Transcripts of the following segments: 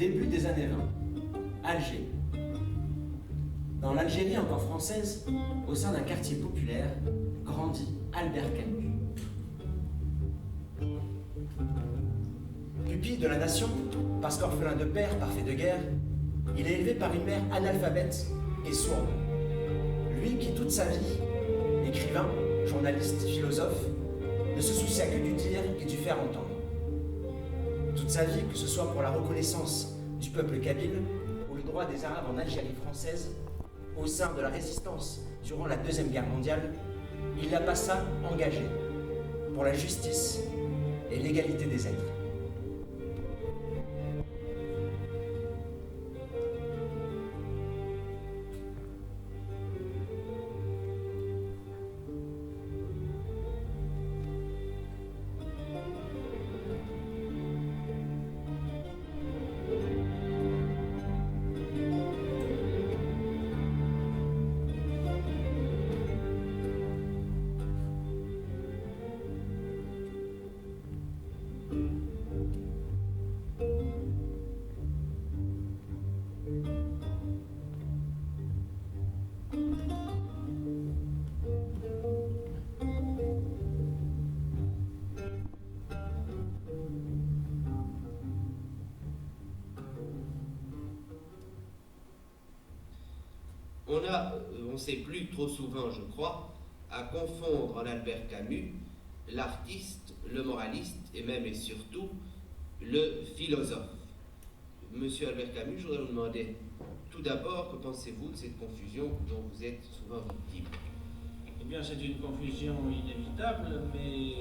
début des années 20. Alger. Dans l'Algérie encore française, au sein d'un quartier populaire, grandit Albert Camus. Pupille de la nation, parce qu'orphelin de père par fait de guerre, il est élevé par une mère analphabète et sourde. Lui qui toute sa vie, écrivain, journaliste, philosophe, ne se soucia que du dire et du faire entendre. Toute sa vie, que ce soit pour la reconnaissance du peuple kabyle ou le droit des Arabes en Algérie française, au sein de la résistance durant la Deuxième Guerre mondiale, il la passa engagé pour la justice et l'égalité des êtres. On ne sait plus trop souvent, je crois, à confondre en Albert Camus l'artiste, le moraliste et même et surtout le philosophe. Monsieur Albert Camus, je voudrais vous demander tout d'abord, que pensez-vous de cette confusion dont vous êtes souvent victime? Eh bien, c'est une confusion inévitable, mais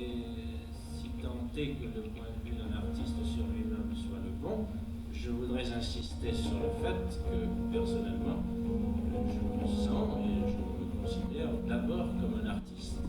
si tant est que le point de vue d'un artiste sur lui-même soit le bon, je voudrais insister sur le fait que, personnellement, je me sens et je me considère d'abord comme un artiste.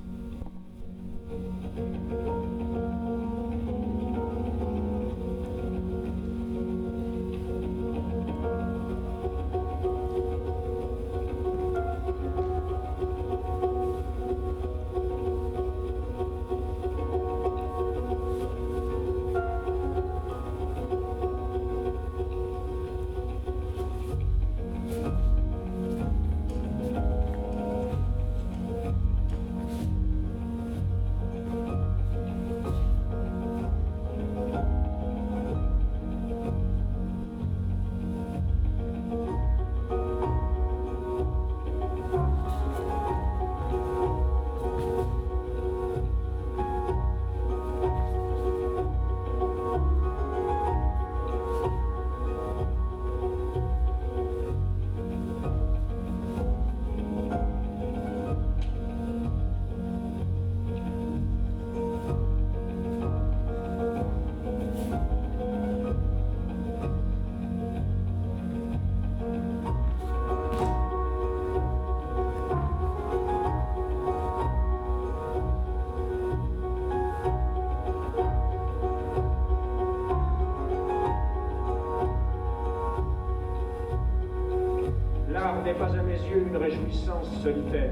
N'est pas à mes yeux une réjouissance solitaire.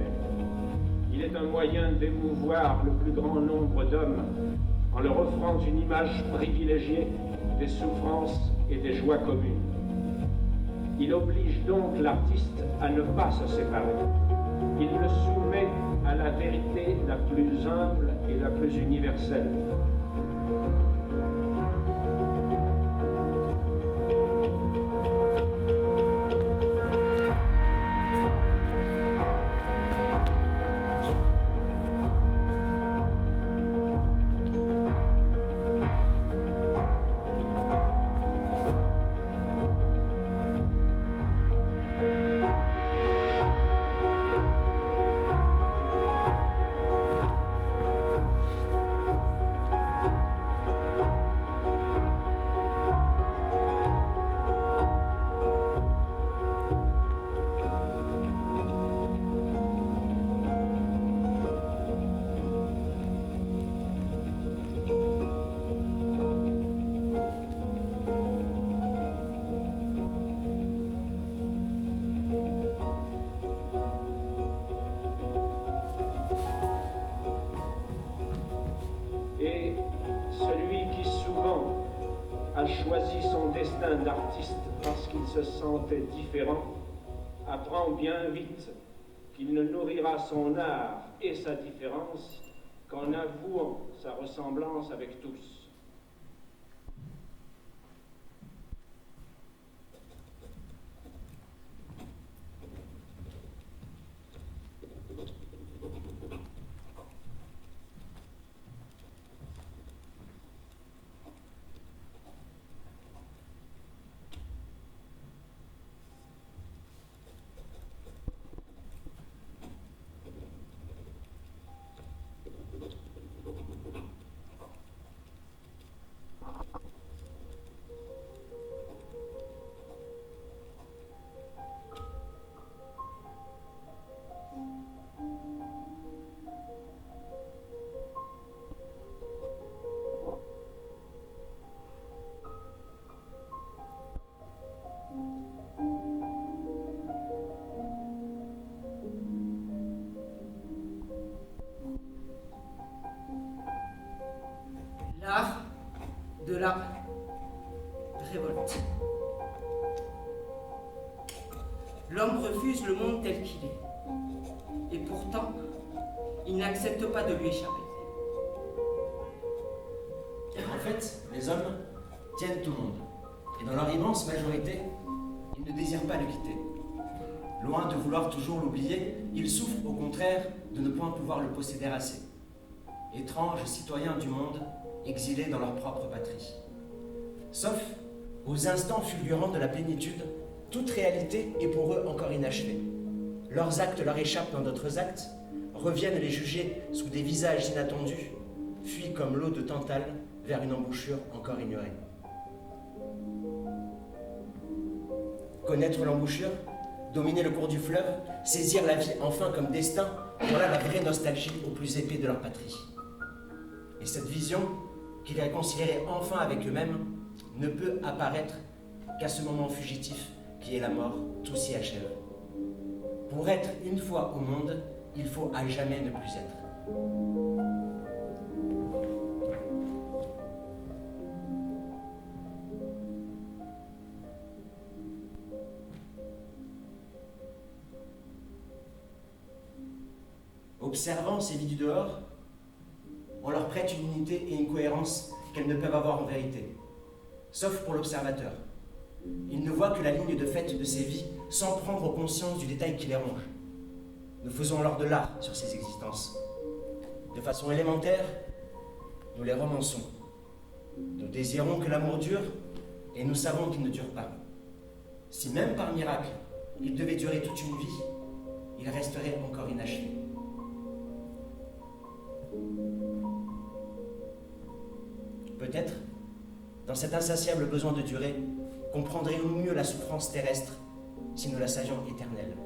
Il est un moyen d'émouvoir le plus grand nombre d'hommes en leur offrant une image privilégiée des souffrances et des joies communes. Il oblige donc l'artiste à ne pas se séparer. Il le soumet à la vérité la plus humble et la plus universelle. plein d'artistes parce qu'ils se sentaient différents, apprend bien vite qu'il ne nourrira son art et sa différence qu'en avouant sa ressemblance avec tous. L'art de la révolte. L'homme refuse le monde tel qu'il est. Et pourtant, il n'accepte pas de lui échapper. En fait, les hommes tiennent tout le monde. Et dans leur immense majorité, ils ne désirent pas le quitter. Loin de vouloir toujours l'oublier, ils souffrent au contraire de ne point pouvoir le posséder assez. Étranges citoyens du monde, exilés dans leur propre patrie. Sauf aux instants fulgurants de la plénitude, toute réalité est pour eux encore inachevée. Leurs actes leur échappent dans d'autres actes, reviennent les juger sous des visages inattendus, fuient comme l'eau de Tantale vers une embouchure encore ignorée. Connaître l'embouchure, dominer le cours du fleuve, saisir la vie enfin comme destin, voilà la vraie nostalgie au plus épais de leur patrie. Et cette vision, qui les réconcilierait enfin avec eux-mêmes, ne peut apparaître qu'à ce moment fugitif qui est la mort, tout s'y achève. Pour être une fois au monde, il faut à jamais ne plus être. Observant ces vies du dehors, on leur prête une unité et une cohérence qu'elles ne peuvent avoir en vérité, sauf pour l'observateur. Il ne voit que la ligne de fait de ces vies sans prendre conscience du détail qui les ronge. Nous faisons alors de l'art sur ces existences. De façon élémentaire, nous les romançons. Nous désirons que l'amour dure et nous savons qu'il ne dure pas. Si même par miracle, il devait durer toute une vie, il resterait encore inachevé. Peut-être, dans cet insatiable besoin de durer, comprendrions-nous mieux la souffrance terrestre si nous la savions éternelle.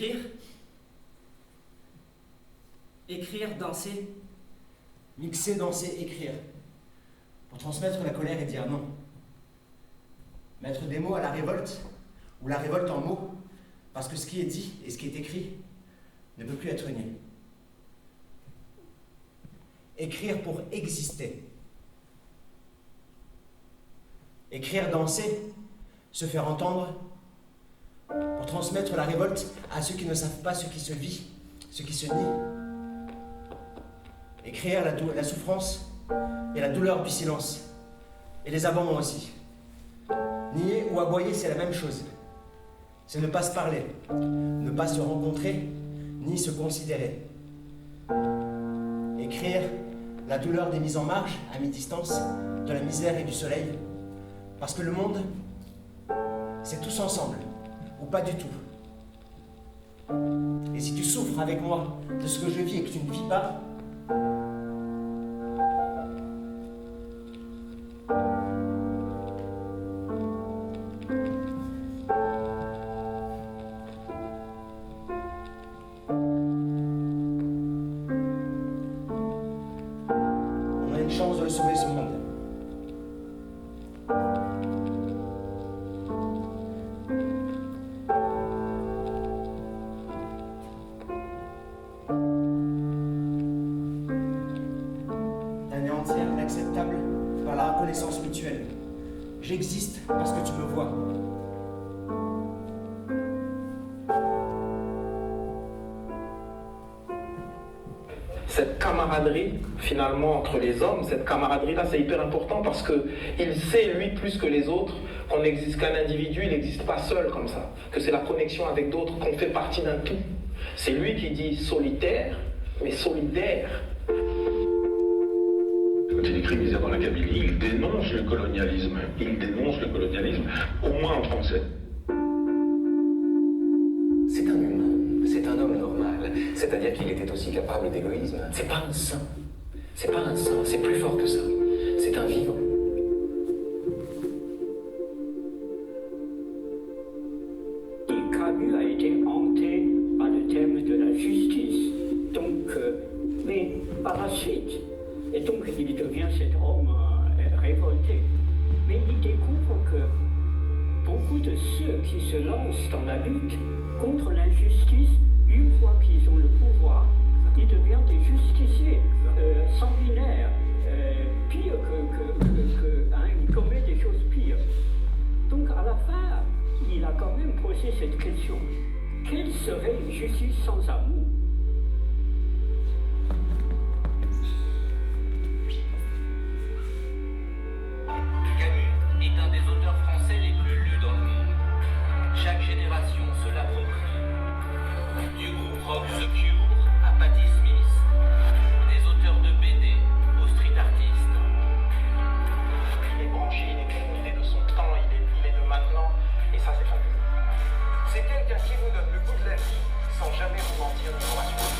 Écrire. Écrire, danser. Mixer, danser, écrire. Pour transmettre la colère et dire non. Mettre des mots à la révolte, ou la révolte en mots, parce que ce qui est dit et ce qui est écrit ne peut plus être nié. Écrire pour exister. Écrire, danser, se faire entendre, pour transmettre la révolte à ceux qui ne savent pas ce qui se vit, ce qui se nie. Écrire la souffrance et la douleur du silence, et les abandons aussi. Nier ou aboyer, c'est la même chose. C'est ne pas se parler, ne pas se rencontrer, ni se considérer. Écrire la douleur des mises en marge, à mi-distance, de la misère et du soleil. Parce que le monde, c'est tous ensemble, ou pas du tout. Et si tu souffres avec moi de ce que je vis et que tu ne vis pas, on a une chance de sauver ce monde. D'anéantir l'inacceptable par la reconnaissance mutuelle. J'existe parce que tu me vois. Cette camaraderie, finalement, entre les hommes, cette camaraderie-là, c'est hyper important parce qu'il sait, lui, plus que les autres, qu'on n'existe qu'un individu, il n'existe pas seul comme ça. Que c'est la connexion avec d'autres, qu'on fait partie d'un tout. C'est lui qui dit solitaire, mais solidaire. Quand il écrit Misère dans la Kabylie, il dénonce le colonialisme. Il dénonce le colonialisme, au moins en 1937. C'est un humain, c'est un homme normal. C'est-à-dire qu'il était aussi capable d'égoïsme. C'est pas un saint. C'est pas un saint, c'est plus fort que ça. C'est un vivant. Camus a été hanté par le thème de la justice. Donc, mais par la suite, et donc il devient cet homme révolté. Mais il découvre que beaucoup de ceux qui se lancent dans la lutte contre l'injustice, une fois qu'ils ont le pouvoir, ils deviennent des justiciers sanguinaires, pire ils commettent des choses pires. Donc à la fin, il a quand même posé cette question. Quelle serait une justice sans amour? Camus est un des auteurs français les plus lus dans le monde. Chaque génération se l'approprie. Du groupe rock The Cure à Patti Smith, des auteurs de BD aux street artistes. Il est branché, il est de son temps, il est de maintenant, et ça c'est fabuleux. C'est quelqu'un qui vous donne le goût de la vie sans jamais vous mentir ni vous rassurer.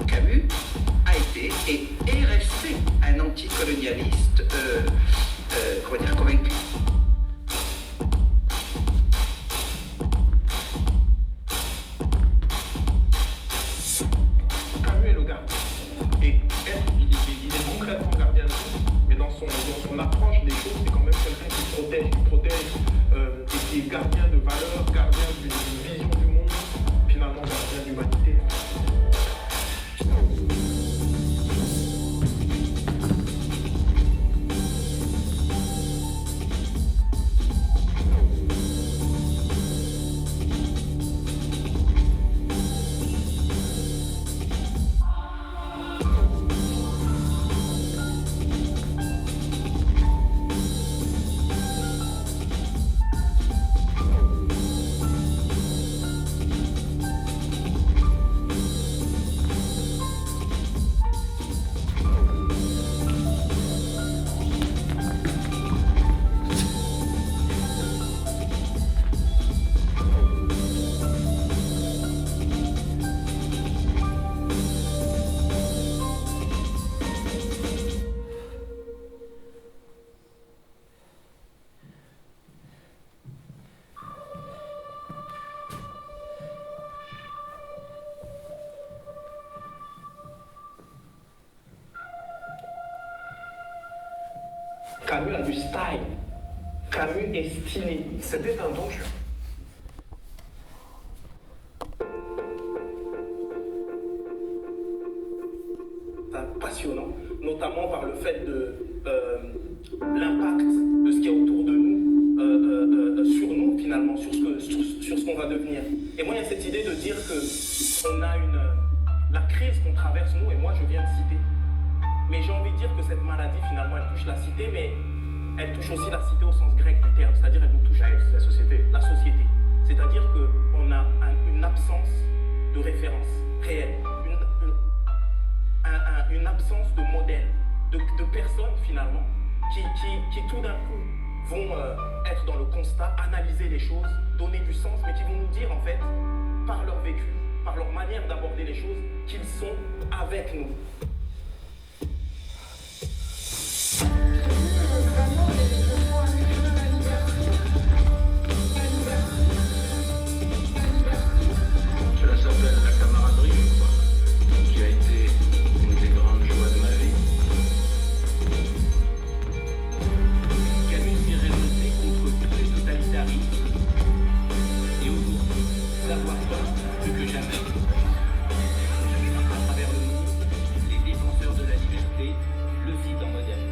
Camus a été et est resté un anticolonialiste, comment dire, convaincu. Camus est le gardien. Et il est concrètement gardien de tout, mais dans son approche des choses, c'est quand même quelqu'un qui protège, et qui est gardien de valeurs, gardien d'une vision du monde, finalement gardien d'humanité. Camus a du style. Camus est stylé. C'était un don juin. Passionnant, notamment par le fait de l'impact de ce qui est autour de nous, sur nous finalement, sur ce qu'on va devenir. Et moi, il y a cette idée de dire que on a la crise qu'on traverse nous, et moi je viens de citer. Mais j'ai envie de dire que cette maladie finalement, elle touche la cité, mais elle touche aussi la cité au sens grec du terme, c'est-à-dire elle nous touche à la société. La société. C'est-à-dire qu'on a une absence de référence réelle. Une absence de modèle, de personnes finalement, qui tout d'un coup vont être dans le constat, analyser les choses, donner du sens, mais qui vont nous dire en fait, par leur vécu, par leur manière d'aborder les choses, qu'ils sont avec nous. Cela s'appelle la camaraderie, je crois, qui a été une des grandes joies de ma vie. Camus s'est révolté contre tous les totalitarismes et aujourd'hui, savoir plus que jamais. À travers le monde, les défenseurs de la liberté le citent en modèle.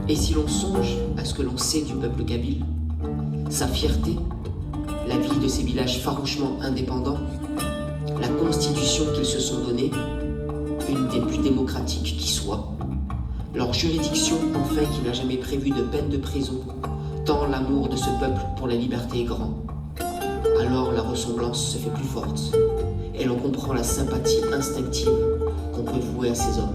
Et si l'on songe à ce que l'on sait du peuple kabyle, sa fierté, la vie de ces villages farouchement indépendants, la constitution qu'ils se sont donnée, une des plus démocratiques qui soit, leur juridiction enfin qui n'a jamais prévu de peine de prison, tant l'amour de ce peuple pour la liberté est grand. Alors la ressemblance se fait plus forte, et l'on comprend la sympathie instinctive qu'on peut vouer à ces hommes.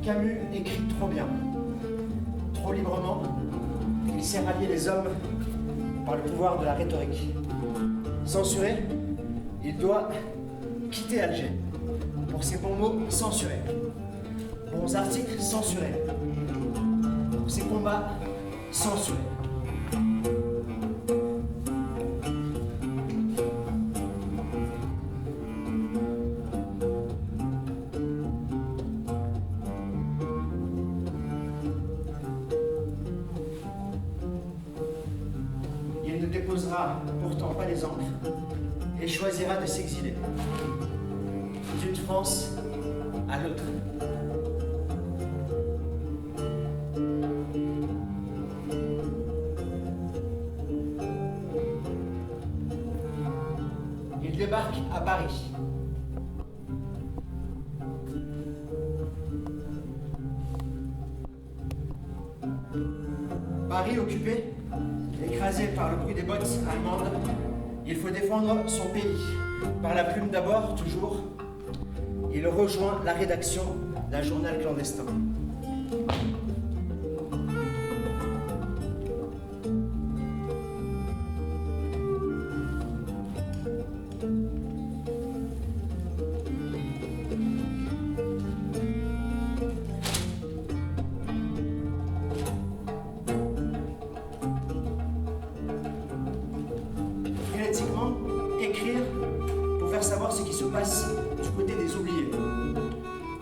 Camus écrit trop bien, trop librement. Il sait rallier les hommes par le pouvoir de la rhétorique. Censuré, il doit quitter Alger. Pour ses bons mots, censurés. Bons articles, censurés. Pour ses combats, censurés. Il ne déposera pourtant pas les encres et choisira de s'exiler d'une France à l'autre. Il débarque à Paris. Paris occupé, écrasé par le bruit des bottes allemandes, il faut défendre son pays. Par la plume d'abord, toujours, il rejoint la rédaction d'un journal clandestin. Frénétiquement, écrire pour faire savoir ce qui se passe du côté des oubliés.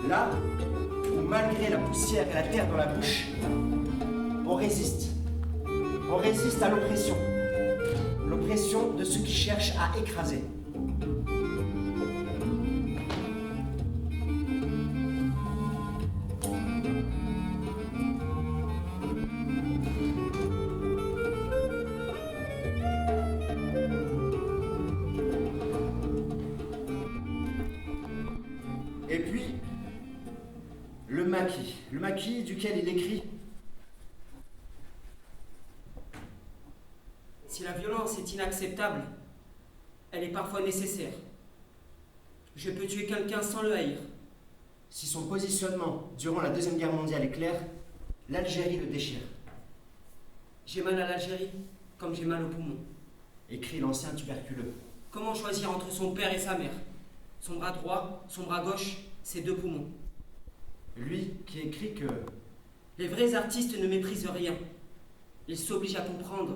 Là où, malgré la poussière et la terre dans la bouche, on résiste. On résiste à l'oppression. L'oppression de ceux qui cherchent à écraser. Et puis, le maquis duquel il écrit. Si la violence est inacceptable, elle est parfois nécessaire. Je peux tuer quelqu'un sans le haïr. Si son positionnement durant la Deuxième Guerre mondiale est clair, l'Algérie le déchire. J'ai mal à l'Algérie, comme j'ai mal au poumon. Écrit l'ancien tuberculeux. Comment choisir entre son père et sa mère? Son bras droit, son bras gauche, ses deux poumons. Lui qui écrit que... Les vrais artistes ne méprisent rien. Ils s'obligent à comprendre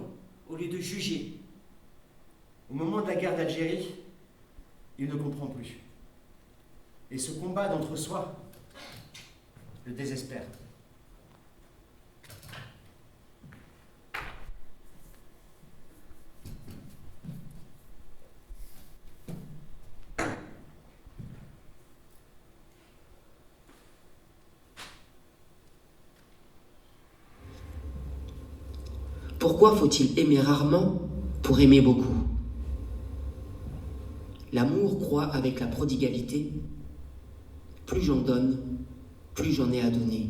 au lieu de juger. Au moment de la guerre d'Algérie, il ne comprend plus. Et ce combat d'entre-soi le désespère. Pourquoi faut-il aimer rarement pour aimer beaucoup? L'amour croît avec la prodigalité. Plus j'en donne, plus j'en ai à donner.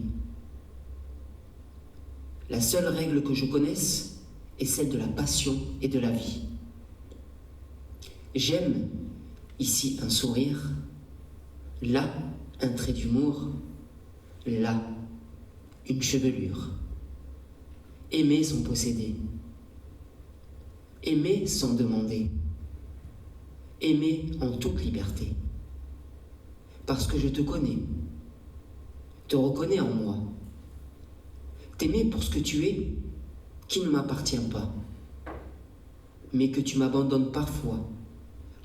La seule règle que je connaisse est celle de la passion et de la vie. J'aime ici un sourire, là un trait d'humour, là une chevelure. Aimer sans posséder, aimer sans demander, aimer en toute liberté. Parce que je te connais, te reconnais en moi. T'aimer pour ce que tu es, qui ne m'appartient pas, mais que tu m'abandonnes parfois,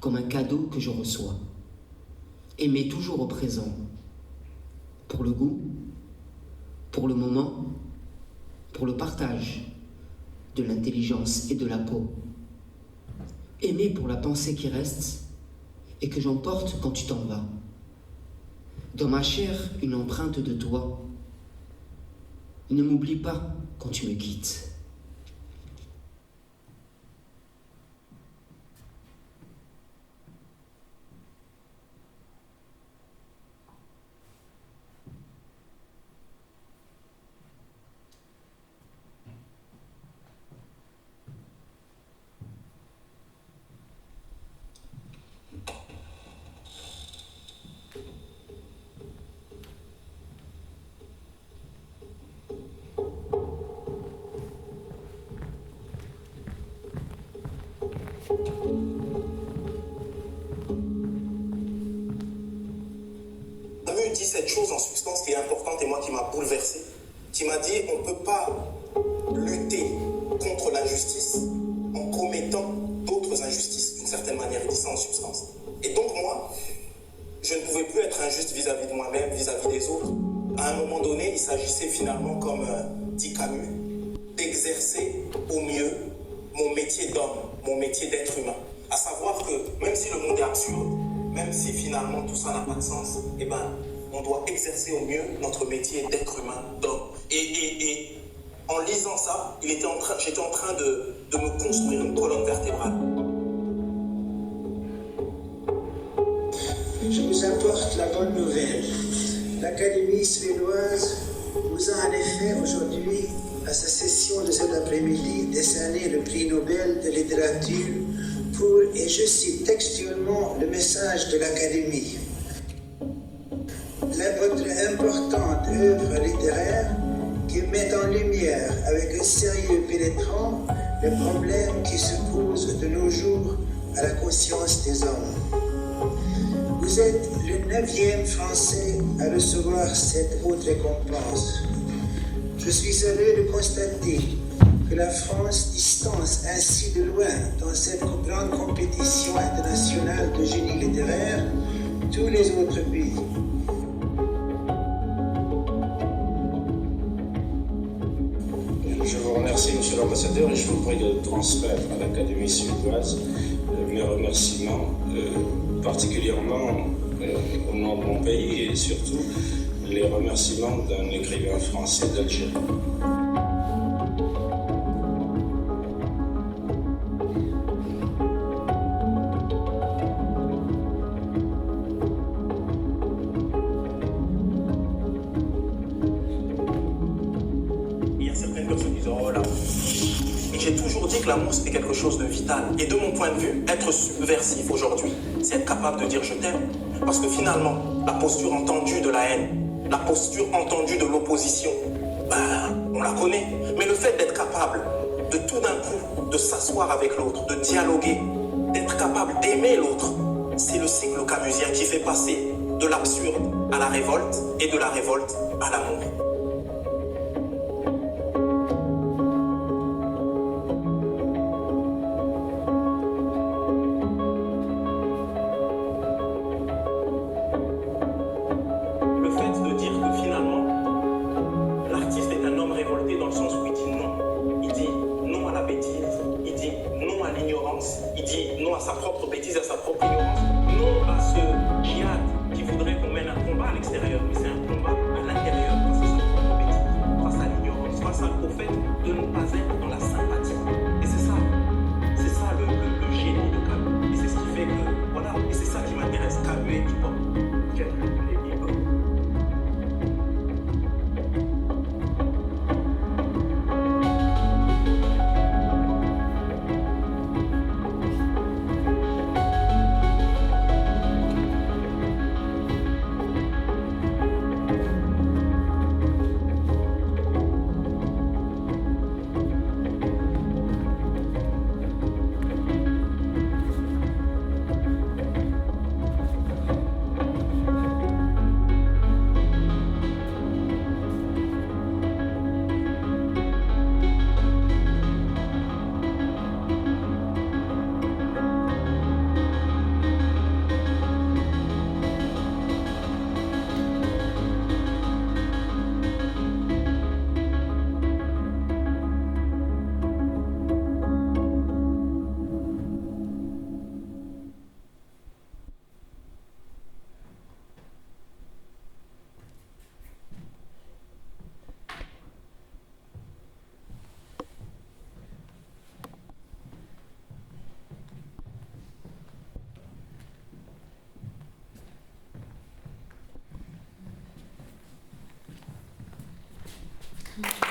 comme un cadeau que je reçois. Aimer toujours au présent, pour le goût, pour le moment, pour le partage de l'intelligence et de la peau. Aimer pour la pensée qui reste et que j'emporte quand tu t'en vas. Dans ma chair, une empreinte de toi. Ne m'oublie pas quand tu me quittes. Dit cette chose en substance qui est importante et moi qui m'a bouleversé, qui m'a dit on ne peut pas lutter contre l'injustice en commettant d'autres injustices d'une certaine manière, il dit ça en substance. Et donc moi, je ne pouvais plus être injuste vis-à-vis de moi-même, vis-à-vis des autres. À un moment donné, il s'agissait finalement, comme dit Camus, d'exercer au mieux mon métier d'homme, mon métier d'être humain. À savoir que même si le monde est absurde, même si finalement tout ça n'a pas de sens, eh ben, on doit exercer au mieux notre métier d'être humain, d'homme. Et en lisant ça, j'étais en train de me construire une colonne vertébrale. Je vous apporte la bonne nouvelle. L'Académie suédoise vous a en effet aujourd'hui, à sa session de cet après-midi, décerné le prix Nobel de littérature pour, et je cite textuellement le message de l'Académie, votre importante œuvre littéraire qui met en lumière avec un sérieux pénétrant les problèmes qui se posent de nos jours à la conscience des hommes. Vous êtes le 9e Français à recevoir cette haute récompense. Je suis heureux de constater que la France distance ainsi de loin dans cette grande compétition internationale de génie littéraire tous les autres pays. Je vous remercie, Monsieur l'Ambassadeur, et je vous prie de transmettre à l'Académie suédoise mes remerciements, particulièrement au nom de mon pays et surtout les remerciements d'un écrivain français d'Algérie. J'ai toujours dit que l'amour c'était quelque chose de vital. Et de mon point de vue, être subversif aujourd'hui, c'est être capable de dire je t'aime. Parce que finalement, la posture entendue de la haine, la posture entendue de l'opposition, on la connaît. Mais le fait d'être capable de tout d'un coup, de s'asseoir avec l'autre, de dialoguer, d'être capable d'aimer l'autre, c'est le cycle camusien qui fait passer de l'absurde à la révolte et de la révolte à l'amour. Le fait de dire que finalement, l'artiste est un homme révolté dans le sens où il dit non. Il dit non à la bêtise, il dit non à l'ignorance, il dit non à sa propre bêtise, à sa propre ignorance, non à ce djihad qui voudrait qu'on mène un combat à l'extérieur, mais c'est un combat à l'intérieur face à sa propre bêtise, face à l'ignorance, face au fait de ne pas être dans la sympathie. Et c'est ça le génie de Camus. Et c'est ce qui fait que, voilà, et c'est ça qui m'intéresse, Camus et hip-hop. Thank you.